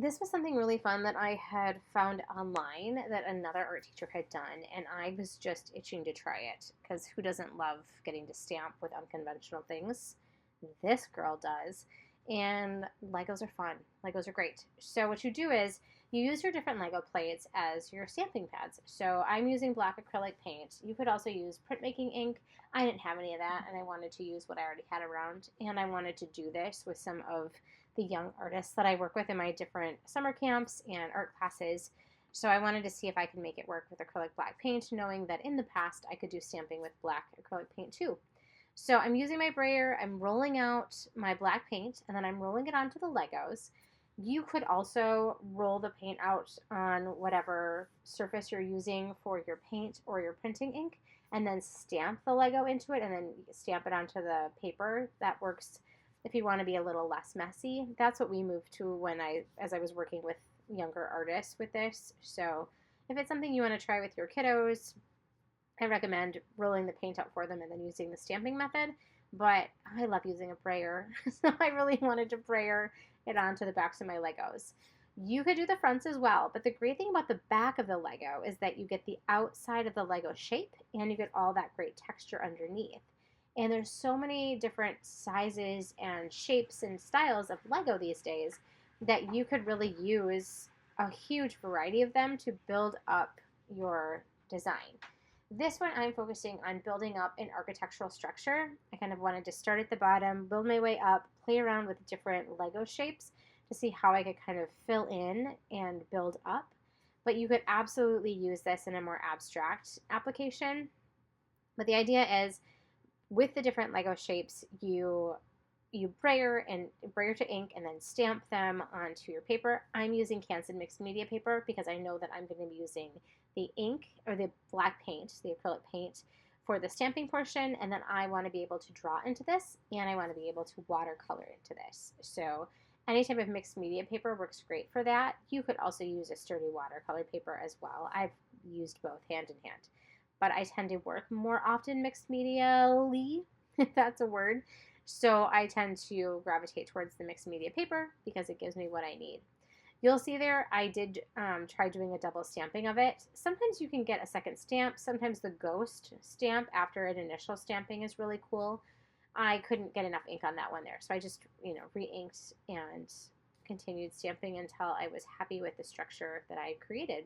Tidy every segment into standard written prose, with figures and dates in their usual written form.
This was something really fun that I had found online that another art teacher had done, and I was just itching to try it because who doesn't love getting to stamp with unconventional things? This girl does. And Legos are fun. Legos are great. So, what you do is you use your different Lego plates as your stamping pads. So, I'm using black acrylic paint. You could also use printmaking ink. I didn't have any of that, and I wanted to use what I already had around. And I wanted to do this with some of the young artists that I work with in my different summer camps and art classes. So I wanted to see if I could make it work with acrylic black paint, knowing that in the past I could do stamping with black acrylic paint too. So I'm using my brayer, I'm rolling out my black paint, and then I'm rolling it onto the Legos. You could also roll the paint out on whatever surface you're using for your paint or your printing ink, and then stamp the Lego into it and then stamp it onto the paper. That works if you want to be a little less messy. That's what we moved to as I was working with younger artists with this. So if it's something you want to try with your kiddos, I recommend rolling the paint out for them and then using the stamping method. But I love using a brayer, so I really wanted to brayer it onto the backs of my Legos. You could do the fronts as well, but the great thing about the back of the Lego is that you get the outside of the Lego shape and you get all that great texture underneath. And there's so many different sizes and shapes and styles of Lego these days that you could really use a huge variety of them to build up your design. This one I'm focusing on building up an architectural structure. I kind of wanted to start at the bottom, build my way up, play around with different Lego shapes to see how I could kind of fill in and build up. But you could absolutely use this in a more abstract application. But the idea is with the different Lego shapes, you brayer to ink and then stamp them onto your paper. I'm using Canson mixed media paper because I know that I'm going to be using the ink or the black paint, the acrylic paint for the stamping portion, and then I want to be able to draw into this and I want to be able to watercolor into this. So any type of mixed media paper works great for that. You could also use a sturdy watercolor paper as well. I've used both hand in hand, but I tend to work more often mixed media-ly, if that's a word. So I tend to gravitate towards the mixed media paper because it gives me what I need. You'll see there I did try doing a double stamping of it. Sometimes you can get a second stamp. Sometimes the ghost stamp after an initial stamping is really cool. I couldn't get enough ink on that one there, so I just re-inked and continued stamping until I was happy with the structure that I created.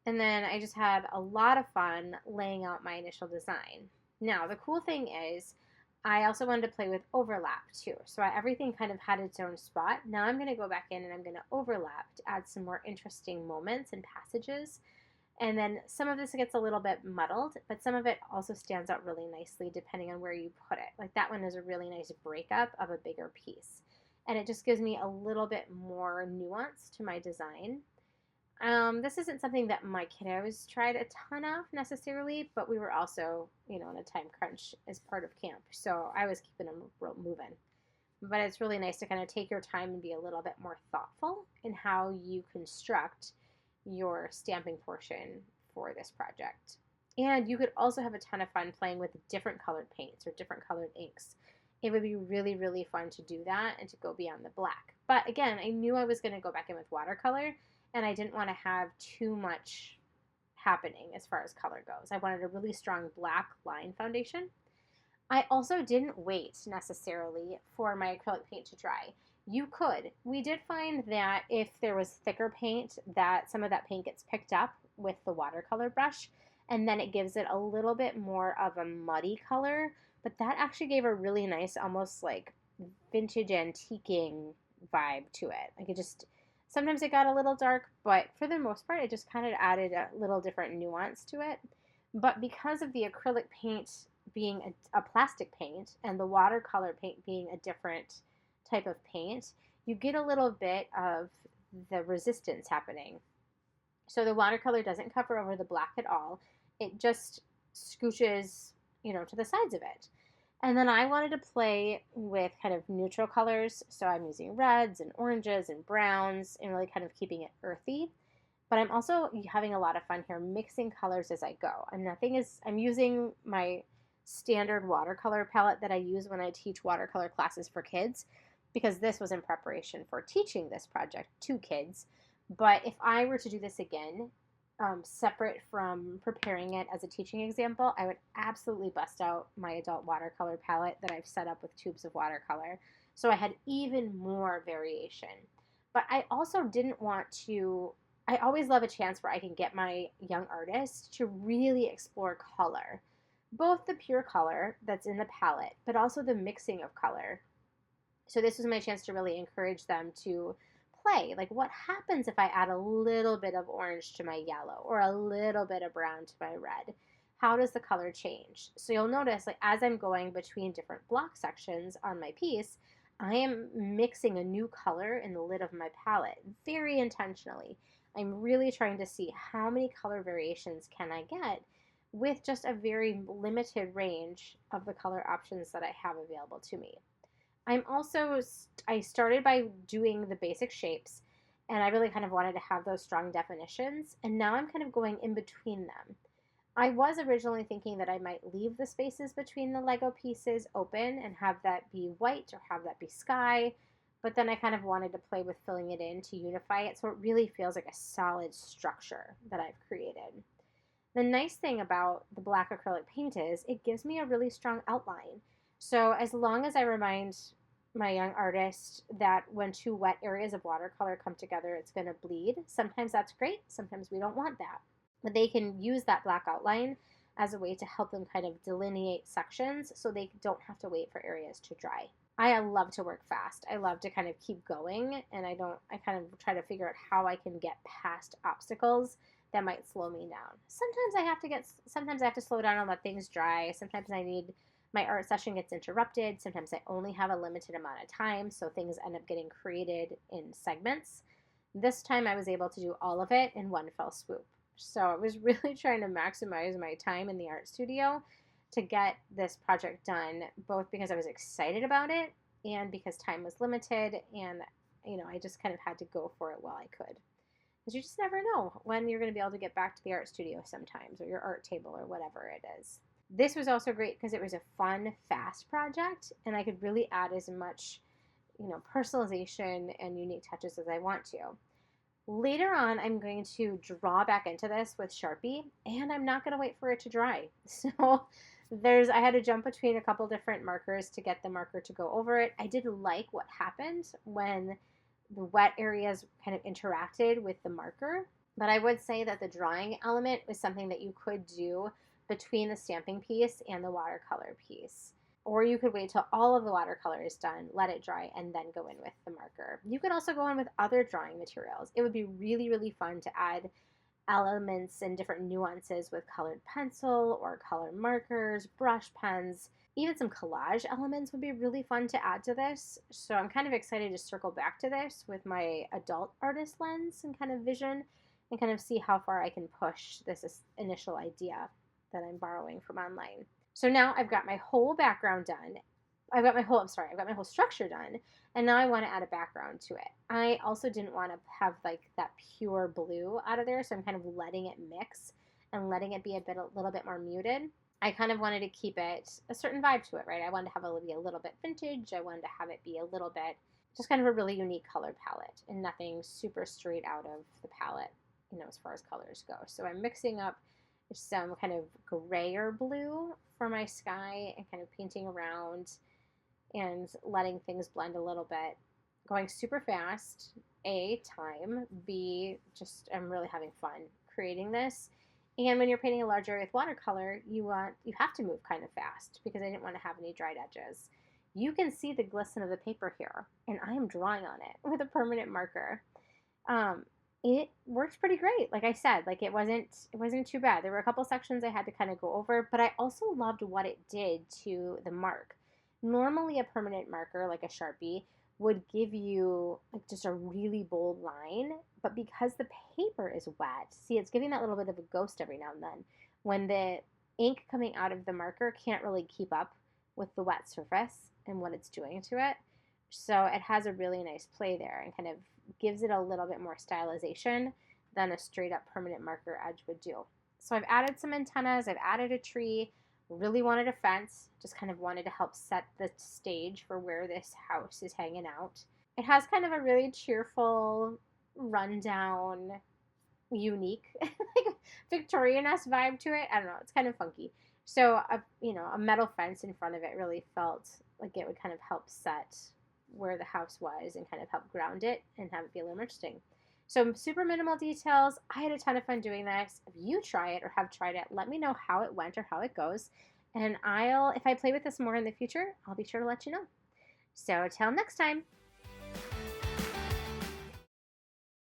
And then I just had a lot of fun laying out my initial design. Now, the cool thing is I also wanted to play with overlap too. So everything kind of had its own spot. Now I'm going to go back in and I'm going to overlap to add some more interesting moments and passages. And then some of this gets a little bit muddled, but some of it also stands out really nicely depending on where you put it. Like that one is a really nice breakup of a bigger piece. And it just gives me a little bit more nuance to my design. This isn't something that my kiddos tried a ton of necessarily, but we were also, in a time crunch as part of camp. So I was keeping them moving. But it's really nice to kind of take your time and be a little bit more thoughtful in how you construct your stamping portion for this project. And you could also have a ton of fun playing with different colored paints or different colored inks. It would be really, really fun to do that and to go beyond the black. But again, I knew I was going to go back in with watercolor, and I didn't want to have too much happening as far as color goes. I wanted a really strong black line foundation. I also didn't wait necessarily for my acrylic paint to dry. You could. We did find that if there was thicker paint, that some of that paint gets picked up with the watercolor brush, and then it gives it a little bit more of a muddy color, but that actually gave a really nice, almost like vintage antiquing vibe to it. Like it just, sometimes it got a little dark, but for the most part, it just kind of added a little different nuance to it. But because of the acrylic paint being a plastic paint and the watercolor paint being a different type of paint, you get a little bit of the resistance happening. So the watercolor doesn't cover over the black at all. It just scooches, to the sides of it. And then I wanted to play with kind of neutral colors. So I'm using reds and oranges and browns and really kind of keeping it earthy. But I'm also having a lot of fun here mixing colors as I go. I'm using my standard watercolor palette that I use when I teach watercolor classes for kids because this was in preparation for teaching this project to kids. But if I were to do this again, separate from preparing it as a teaching example, I would absolutely bust out my adult watercolor palette that I've set up with tubes of watercolor. So I had even more variation. But I also didn't want to, I always love a chance where I can get my young artist to really explore color. Both the pure color that's in the palette, but also the mixing of color. So this was my chance to really encourage them to play. Like, what happens if I add a little bit of orange to my yellow or a little bit of brown to my red? How does the color change? So you'll notice, like, as I'm going between different block sections on my piece, I am mixing a new color in the lid of my palette very intentionally. I'm really trying to see how many color variations can I get with just a very limited range of the color options that I have available to me. I started by doing the basic shapes, and I really kind of wanted to have those strong definitions, and now I'm kind of going in between them. I was originally thinking that I might leave the spaces between the Lego pieces open and have that be white or have that be sky, but then I kind of wanted to play with filling it in to unify it so it really feels like a solid structure that I've created. The nice thing about the black acrylic paint is it gives me a really strong outline. So as long as I remind my young artist that when two wet areas of watercolor come together, it's going to bleed. Sometimes that's great. Sometimes we don't want that. But they can use that black outline as a way to help them kind of delineate sections so they don't have to wait for areas to dry. I love to work fast. I love to kind of keep going, and I kind of try to figure out how I can get past obstacles that might slow me down. Sometimes I have to slow down and let things dry. Sometimes my art session gets interrupted. Sometimes I only have a limited amount of time, so things end up getting created in segments. This time I was able to do all of it in one fell swoop. So I was really trying to maximize my time in the art studio to get this project done, both because I was excited about it and because time was limited, and I just kind of had to go for it while I could. Because you just never know when you're going to be able to get back to the art studio sometimes, or your art table, or whatever it is. This was also great because it was a fun, fast project, and I could really add as much, personalization and unique touches as I want to. Later on, I'm going to draw back into this with Sharpie, and I'm not going to wait for it to dry. So I had to jump between a couple different markers to get the marker to go over it. I did like what happened when the wet areas kind of interacted with the marker, but I would say that the drawing element was something that you could do between the stamping piece and the watercolor piece. Or you could wait till all of the watercolor is done, let it dry, and then go in with the marker. You could also go in with other drawing materials. It would be really, really fun to add elements and different nuances with colored pencil or color markers, brush pens. Even some collage elements would be really fun to add to this. So I'm kind of excited to circle back to this with my adult artist lens and kind of vision and kind of see how far I can push this initial idea that I'm borrowing from online. So now I've got my whole background done. I've got my whole structure done, and now I want to add a background to it. I also didn't want to have like that pure blue out of there, so I'm kind of letting it mix and letting it be a little bit more muted. I kind of wanted to keep it a certain vibe to it, right? I wanted to have it be a little bit vintage. I wanted to have it be a little bit just kind of a really unique color palette and nothing super straight out of the palette, as far as colors go. So I'm mixing up some kind of grayer blue for my sky and kind of painting around and letting things blend a little bit. Going super fast, A, time, B, just I'm really having fun creating this. And when you're painting a large area with watercolor, you have to move kind of fast because I didn't want to have any dried edges. You can see the glisten of the paper here, and I am drawing on it with a permanent marker. It worked pretty great. Like I said, like it wasn't too bad. There were a couple sections I had to kind of go over, but I also loved what it did to the mark. Normally a permanent marker like a Sharpie would give you like just a really bold line, but because the paper is wet, see, it's giving that little bit of a ghost every now and then when the ink coming out of the marker can't really keep up with the wet surface and what it's doing to it. So it has a really nice play there and kind of gives it a little bit more stylization than a straight up permanent marker edge would do. So I've added some antennas, I've added a tree. Really wanted a fence, just kind of wanted to help set the stage for where this house is hanging out. It has kind of a really cheerful, rundown, unique, like Victorian-esque vibe to it. I don't know, it's kind of funky. So a metal fence in front of it really felt like it would kind of help set where the house was and kind of help ground it and have it be a little more interesting. So super minimal details. I had a ton of fun doing this. If you try it or have tried it, let me know how it went or how it goes. And if I play with this more in the future, I'll be sure to let you know. So till next time.